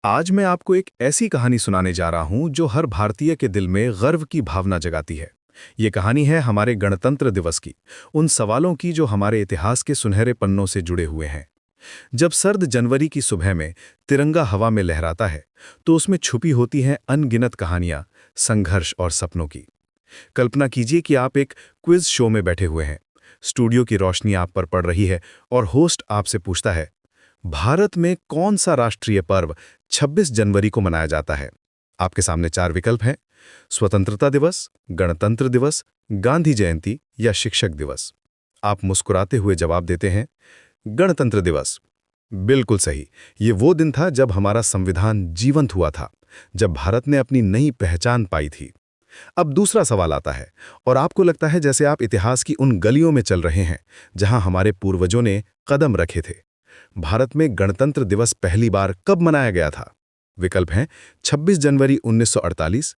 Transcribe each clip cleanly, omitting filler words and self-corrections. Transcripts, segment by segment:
आज मैं आपको एक ऐसी कहानी सुनाने जा रहा हूं जो हर भारतीय के दिल में गर्व की भावना जगाती है। ये कहानी है हमारे गणतंत्र दिवस की, उन सवालों की जो हमारे इतिहास के सुनहरे पन्नों से जुड़े हुए हैं। जब सर्द जनवरी की सुबह में तिरंगा हवा में लहराता है, तो उसमें छुपी होती हैं अनगिनत कहानियां, संघर्ष और सपनों की। कल्पना कीजिए कि आप एक क्विज शो में बैठे हुए हैं। स्टूडियो की रोशनी आप पर पड़ रही है और होस्ट आपसे पूछता है, भारत में कौन सा राष्ट्रीय पर्व 26 जनवरी को मनाया जाता है? आपके सामने चार विकल्प हैं: स्वतंत्रता दिवस, गणतंत्र दिवस, गांधी जयंती या शिक्षक दिवस। आप मुस्कुराते हुए जवाब देते हैं, गणतंत्र दिवस। बिल्कुल सही। ये वो दिन था जब हमारा संविधान जीवंत हुआ था, जब भारत ने अपनी नई पहचान पाई थी। अब दूसरा सवाल आता है, और आपको लगता है जैसे आप इतिहास की उन गलियों में चल रहे हैं जहां हमारे पूर्वजों ने कदम रखे थे। भारत में गणतंत्र दिवस पहली बार कब मनाया गया था? विकल्प हैं 26 जनवरी 1948,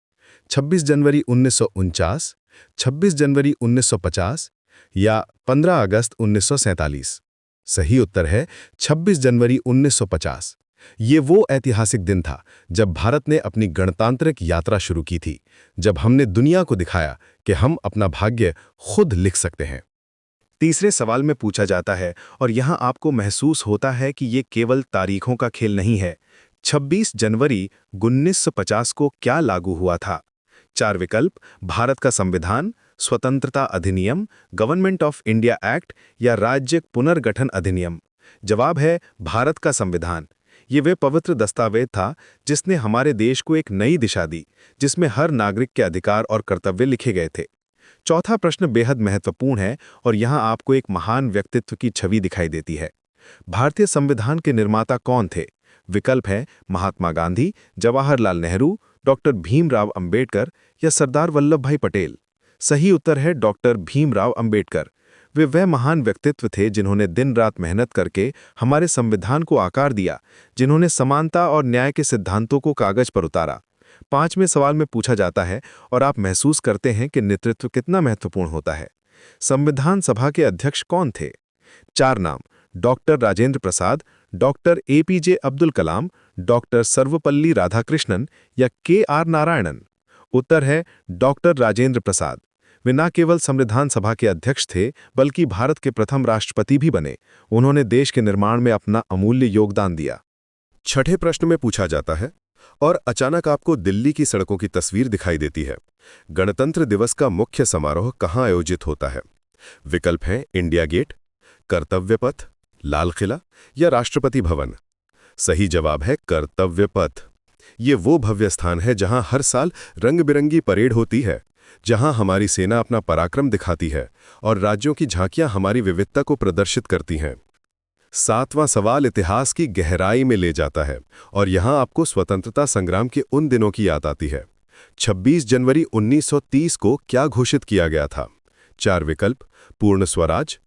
26 जनवरी 1949, 26 जनवरी 1950 या 15 अगस्त 1947। सही उत्तर है 26 जनवरी 1950। ये वो ऐतिहासिक दिन था जब भारत ने अपनी गणतांत्रिक यात्रा शुरू की थी, जब हमने दुनिया को दिखाया कि हम अपना भाग्य खुद लिख सकते हैं। तीसरे सवाल में पूछा जाता है, और यहां आपको महसूस होता है कि ये केवल तारीखों का खेल नहीं है। 26 जनवरी 1950 को क्या लागू हुआ था? चार विकल्प: भारत का संविधान, स्वतंत्रता अधिनियम, गवर्नमेंट ऑफ इंडिया एक्ट या राज्य पुनर्गठन अधिनियम। जवाब है भारत का संविधान। ये वे पवित्र दस्तावेज था जिसने हमारे देश को एक नई दिशा दी, जिसमें हर नागरिक के अधिकार और कर्तव्य लिखे गए थे। चौथा प्रश्न बेहद महत्वपूर्ण है, और यहां आपको एक महान व्यक्तित्व की छवि दिखाई देती है। भारतीय संविधान के निर्माता कौन थे? विकल्प है महात्मा गांधी, जवाहरलाल नेहरू, डॉक्टर भीमराव अंबेडकर या सरदार वल्लभ भाई पटेल। सही उत्तर है डॉक्टर भीमराव अंबेडकर। वे वह महान व्यक्तित्व थे जिन्होंने दिन रात मेहनत करके हमारे संविधान को आकार दिया, जिन्होंने समानता और न्याय के सिद्धांतों को कागज पर उतारा। पांचवें सवाल में पूछा जाता है, और आप महसूस करते हैं कि नेतृत्व कितना महत्वपूर्ण होता है। संविधान सभा के अध्यक्ष कौन थे? चार नाम: doctor Rajendra Prasad, doctor APJ Abdul Kalam, doctor Sarvepalli Radhakrishnan या के.आर. नारायणन। उत्तर है डॉक्टर राजेंद्र प्रसाद। वे न केवल संविधान सभा के अध्यक्ष थे, बल्कि भारत के प्रथम राष्ट्रपति भी बने। उन्होंने देश के निर्माण में अपना अमूल्य योगदान दिया। छठे प्रश्न में पूछा जाता है, और अचानक आपको दिल्ली की सड़कों की तस्वीर दिखाई देती है। गणतंत्र दिवस का मुख्य समारोह कहाँ आयोजित होता है? विकल्प हैं इंडिया गेट, कर्तव्य पथ, लाल किला या राष्ट्रपति भवन। सही जवाब है कर्तव्य पथ। ये वो भव्य स्थान है जहां हर साल रंग बिरंगी परेड होती है, जहां हमारी सेना अपना पराक्रम दिखाती है और राज्यों की झांकियां हमारी विविधता को प्रदर्शित करती हैं। सातवां सवाल इतिहास की गहराई में ले जाता है, और यहां आपको स्वतंत्रता संग्राम के उन दिनों की याद आती है। 26 जनवरी 1930 को क्या घोषित किया गया था? चार विकल्प: पूर्ण स्वराज,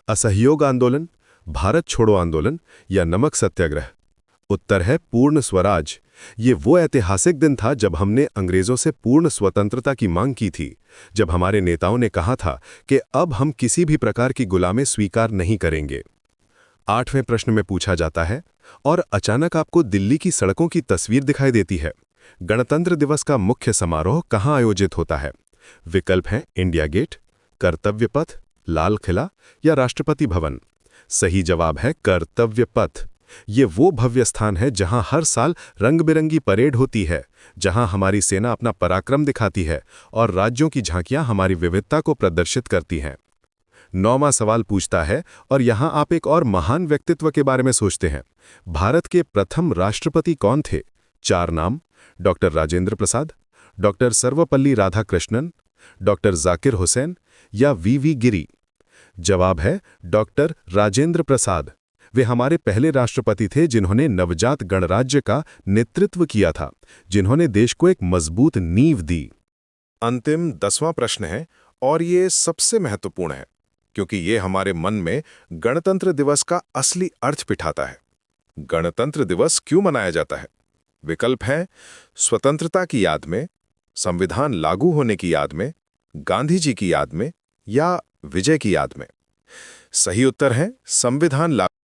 असहयोग आंदोलन, भारत छोड़ो आंदोलन या नमक सत्याग्रह। उत्तर है पूर्ण स्वराज। ये वो ऐतिहासिक दिन था जब हमने अंग्रेजों से पूर्ण स्वतंत्रता की मांग की थी, जब हमारे नेताओं ने कहा था कि अब हम किसी भी प्रकार की गुलामी स्वीकार नहीं करेंगे। आठवें प्रश्न में पूछा जाता है, और अचानक आपको दिल्ली की सड़कों की तस्वीर दिखाई देती है। गणतंत्र दिवस का मुख्य समारोह कहाँ आयोजित होता है? विकल्प हैं इंडिया गेट, कर्तव्य पथ, लाल किला या राष्ट्रपति भवन। सही जवाब है कर्तव्य पथ। ये वो भव्य स्थान है जहां हर साल रंग बिरंगी परेड होती है, जहां हमारी सेना अपना पराक्रम दिखाती है और राज्यों की झांकियां हमारी विविधता को प्रदर्शित करती हैं। नौवां सवाल पूछता है, और यहां आप एक और महान व्यक्तित्व के बारे में सोचते हैं। भारत के प्रथम राष्ट्रपति कौन थे? चार नाम: doctor Rajendra Prasad, doctor Sarvepalli Radhakrishnan, doctor Zakir Hussain या वी गिरी। जवाब है डॉक्टर राजेंद्र प्रसाद। वे हमारे पहले राष्ट्रपति थे जिन्होंने नवजात गणराज्य का नेतृत्व किया था, जिन्होंने देश को एक मजबूत नींव दी। अंतिम 10वां प्रश्न है, और ये सबसे महत्वपूर्ण है, क्योंकि ये हमारे मन में गणतंत्र दिवस का असली अर्थ बिठाता है। गणतंत्र दिवस क्यों मनाया जाता है? विकल्प हैं स्वतंत्रता की याद में, संविधान लागू होने की याद में, गांधी जी की याद में या विजय की याद में। सही उत्तर है संविधान लागू